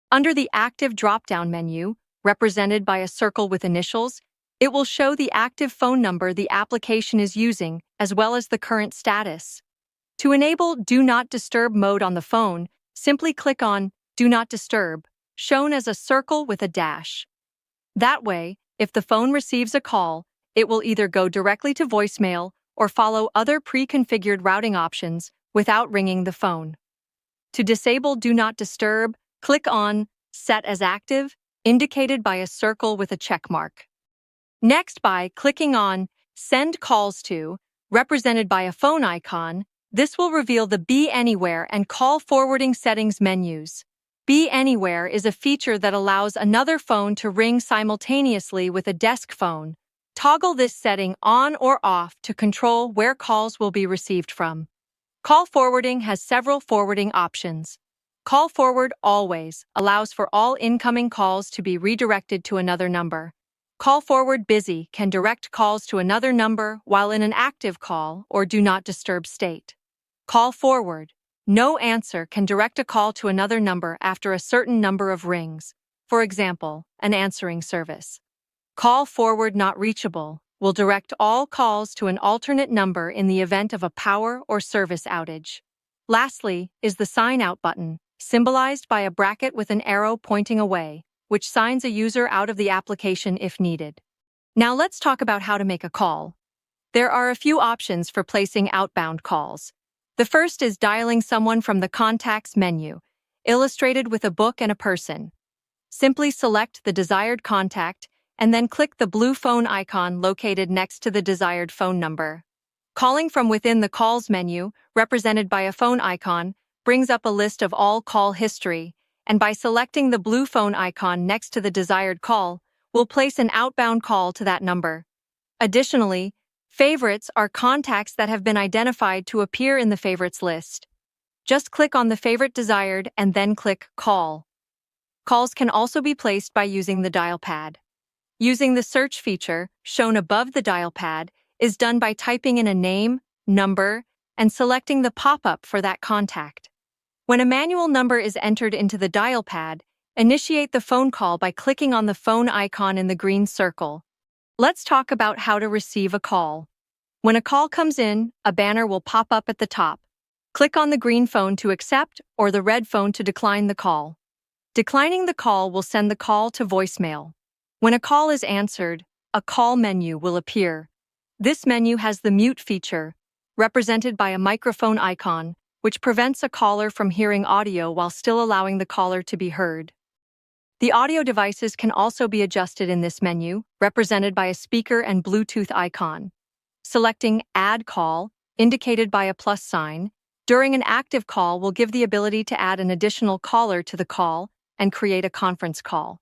Under the Active drop-down menu, represented by a circle with initials, it will show the active phone number the application is using, as well as the current status. To enable Do Not Disturb mode on the phone, simply click on Do Not Disturb, shown as a circle with a dash. That way, if the phone receives a call, it will either go directly to voicemail or follow other pre-configured routing options without ringing the phone. To disable Do Not Disturb, click on Set as Active, indicated by a circle with a check mark. Next, by clicking on Send Calls To, represented by a phone icon, this will reveal the Be Anywhere and Call Forwarding settings menus. Be Anywhere is a feature that allows another phone to ring simultaneously with a desk phone. Toggle this setting on or off to control where calls will be received from. Call Forwarding has several forwarding options. Call Forward Always allows for all incoming calls to be redirected to another number. Call Forward Busy can direct calls to another number while in an active call or do not disturb state. Call Forward No Answer can direct a call to another number after a certain number of rings, for example, an answering service. Call Forward Not Reachable will direct all calls to an alternate number in the event of a power or service outage. Lastly is the Sign Out button, symbolized by a bracket with an arrow pointing away, which signs a user out of the application if needed. Now let's talk about how to make a call. There are a few options for placing outbound calls. The first is dialing someone from the Contacts menu, illustrated with a book and a person. Simply select the desired contact and then click the blue phone icon located next to the desired phone number. Calling from within the Calls menu, represented by a phone icon, brings up a list of all call history, and by selecting the blue phone icon next to the desired call, we'll place an outbound call to that number. Additionally, favorites are contacts that have been identified to appear in the favorites list. Just click on the favorite desired and then click Call. Calls can also be placed by using the dial pad. Using the search feature, shown above the dial pad, is done by typing in a name, number, and selecting the pop-up for that contact. When a manual number is entered into the dial pad, initiate the phone call by clicking on the phone icon in the green circle. Let's talk about how to receive a call. When a call comes in, a banner will pop up at the top. Click on the green phone to accept or the red phone to decline the call. Declining the call will send the call to voicemail. When a call is answered, a call menu will appear. This menu has the mute feature, represented by a microphone icon, which prevents a caller from hearing audio while still allowing the caller to be heard. The audio devices can also be adjusted in this menu, represented by a speaker and Bluetooth icon. Selecting Add Call, indicated by a plus sign, during an active call will give the ability to add an additional caller to the call and create a conference call.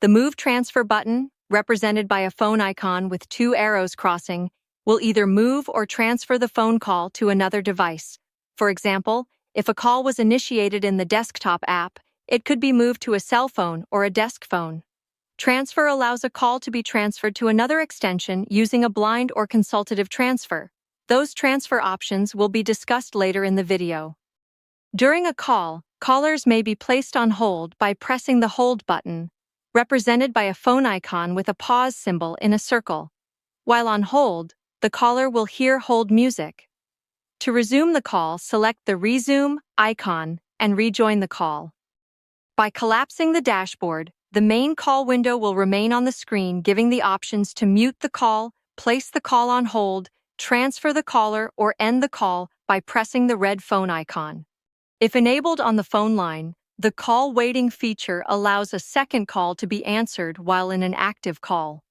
The Move Transfer button, represented by a phone icon with two arrows crossing, will either move or transfer the phone call to another device. For example, if a call was initiated in the desktop app, it could be moved to a cell phone or a desk phone. Transfer allows a call to be transferred to another extension using a blind or consultative transfer. Those transfer options will be discussed later in the video. During a call, callers may be placed on hold by pressing the Hold button, represented by a phone icon with a pause symbol in a circle. While on hold, the caller will hear hold music. To resume the call, select the Resume icon and rejoin the call. By collapsing the dashboard, the main call window will remain on the screen, giving the options to mute the call, place the call on hold, transfer the caller, or end the call by pressing the red phone icon. If enabled on the phone line, the call waiting feature allows a second call to be answered while in an active call.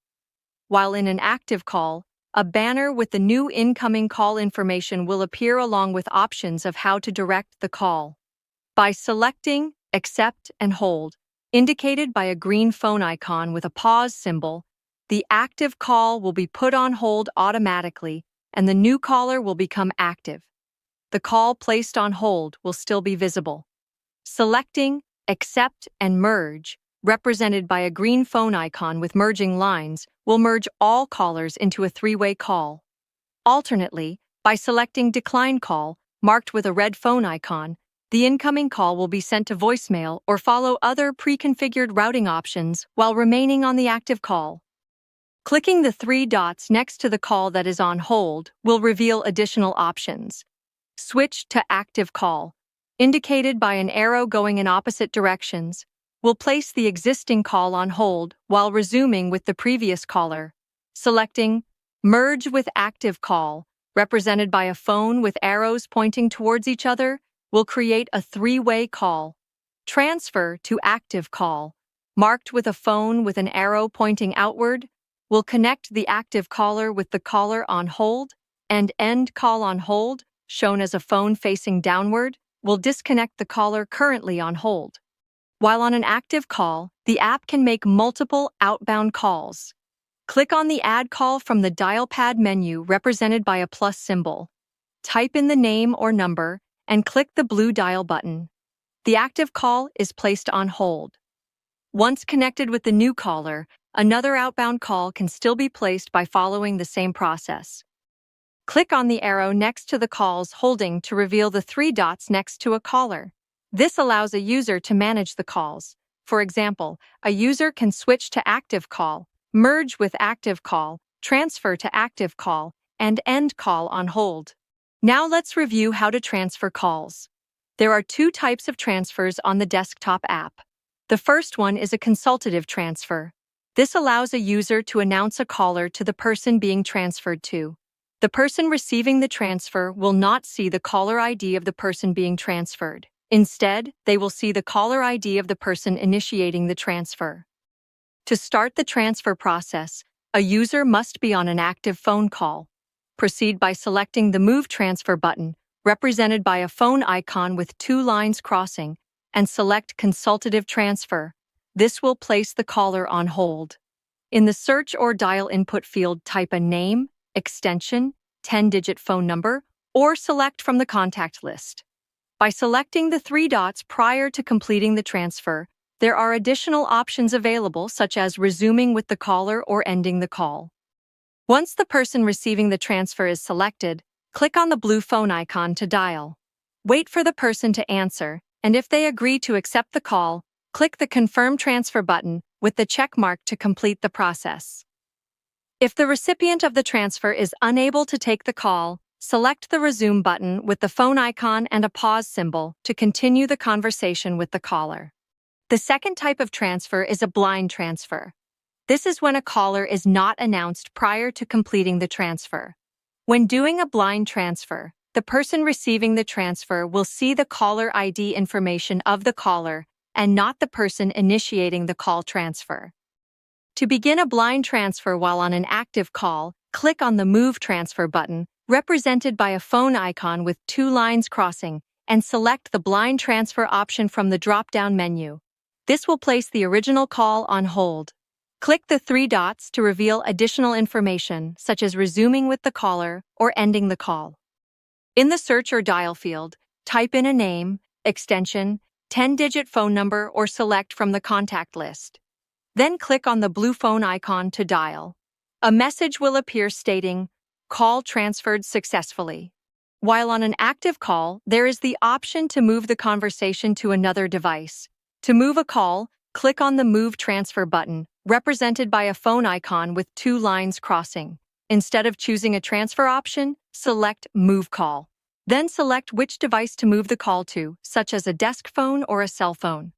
While in an active call, a banner with the new incoming call information will appear along with options of how to direct the call. By selecting Accept and Hold, indicated by a green phone icon with a pause symbol, the active call will be put on hold automatically and the new caller will become active. The call placed on hold will still be visible. Selecting Accept and Merge, represented by a green phone icon with merging lines, will merge all callers into a three-way call. Alternately, by selecting Decline Call, marked with a red phone icon, The incoming call will be sent to voicemail or follow other pre-configured routing options while remaining on the active call. Clicking the three dots next to the call that is on hold will reveal additional options. Switch to active call, indicated by an arrow going in opposite directions, will place the existing call on hold while resuming with the previous caller. Selecting Merge with Active Call, represented by a phone with arrows pointing towards each other, will create a three-way call. Transfer to Active Call, marked with a phone with an arrow pointing outward, will connect the active caller with the caller on hold, and End Call on Hold, shown as a phone facing downward, will disconnect the caller currently on hold. While on an active call, the app can make multiple outbound calls. Click on the Add Call from the dial pad menu represented by a plus symbol. Type in the name or number and click the blue dial button. The active call is placed on hold. Once connected with the new caller, another outbound call can still be placed by following the same process. Click on the arrow next to the calls holding to reveal the three dots next to a caller. This allows a user to manage the calls. For example, a user can switch to active call, merge with active call, transfer to active call, and end call on hold. Now let's review how to transfer calls. There are two types of transfers on the desktop app. The first one is a consultative transfer. This allows a user to announce a caller to the person being transferred to. The person receiving the transfer will not see the caller ID of the person being transferred. Instead, they will see the caller ID of the person initiating the transfer. To start the transfer process, a user must be on an active phone call. Proceed by selecting the Move Transfer button, represented by a phone icon with two lines crossing, and select Consultative Transfer. This will place the caller on hold. In the search or dial input field, type a name, extension, 10-digit phone number, or select from the contact list. By selecting the three dots prior to completing the transfer, there are additional options available such as resuming with the caller or ending the call. Once the person receiving the transfer is selected, click on the blue phone icon to dial. Wait for the person to answer, and if they agree to accept the call, click the Confirm Transfer button with the check mark to complete the process. If the recipient of the transfer is unable to take the call, select the Resume button with the phone icon and a pause symbol to continue the conversation with the caller. The second type of transfer is a blind transfer. This is when a caller is not announced prior to completing the transfer. When doing a blind transfer, the person receiving the transfer will see the caller ID information of the caller and not the person initiating the call transfer. To begin a blind transfer while on an active call, click on the Move Transfer button, represented by a phone icon with two lines crossing, and select the blind transfer option from the drop-down menu. This will place the original call on hold. Click the three dots to reveal additional information, such as resuming with the caller or ending the call. In the search or dial field, type in a name, extension, 10-digit phone number, or select from the contact list. Then click on the blue phone icon to dial. A message will appear stating, "Call transferred successfully." While on an active call, there is the option to move the conversation to another device. To move a call, click on the Move Transfer button, represented by a phone icon with two lines crossing. Instead of choosing a transfer option, select Move Call. Then select which device to move the call to, such as a desk phone or a cell phone.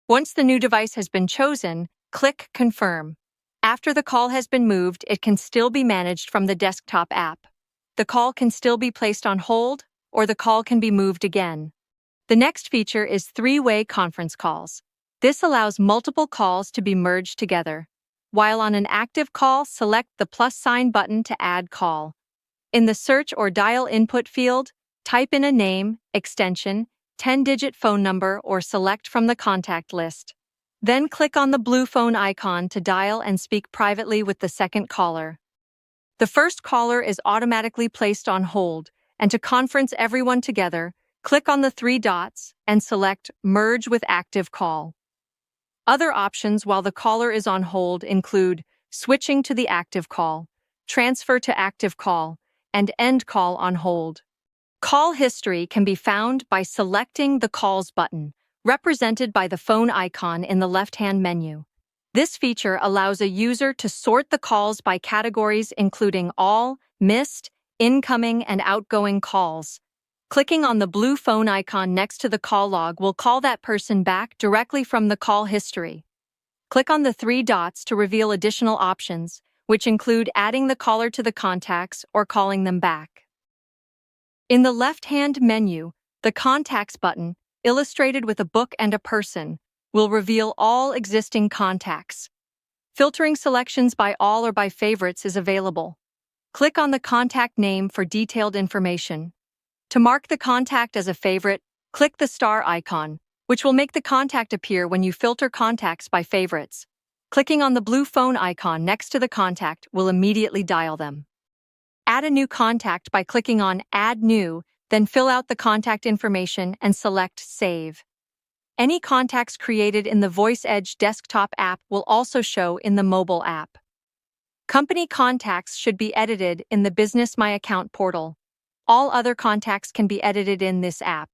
Once the new device has been chosen, click Confirm. After the call has been moved, it can still be managed from the desktop app. The call can still be placed on hold, or the call can be moved again. The next feature is three-way conference calls. This allows multiple calls to be merged together. While on an active call, select the plus sign button to add call. In the search or dial input field, type in a name, extension, 10-digit phone number, or select from the contact list. Then click on the blue phone icon to dial and speak privately with the second caller. The first caller is automatically placed on hold, and to conference everyone together, click on the three dots and select Merge with Active Call. Other options while the caller is on hold include switching to the active call, transfer to active call, and end call on hold. Call history can be found by selecting the Calls button, represented by the phone icon in the left-hand menu. This feature allows a user to sort the calls by categories including all, missed, incoming, and outgoing calls. Clicking on the blue phone icon next to the call log will call that person back directly from the call history. Click on the three dots to reveal additional options, which include adding the caller to the contacts or calling them back. In the left-hand menu, the Contacts button, illustrated with a book and a person, will reveal all existing contacts. Filtering selections by all or by favorites is available. Click on the contact name for detailed information. To mark the contact as a favorite, click the star icon, which will make the contact appear when you filter contacts by favorites. Clicking on the blue phone icon next to the contact will immediately dial them. Add a new contact by clicking on Add New, then fill out the contact information and select Save. Any contacts created in the VoiceEdge desktop app will also show in the mobile app. Company contacts should be edited in the Business My Account portal. All other contacts can be edited in this app.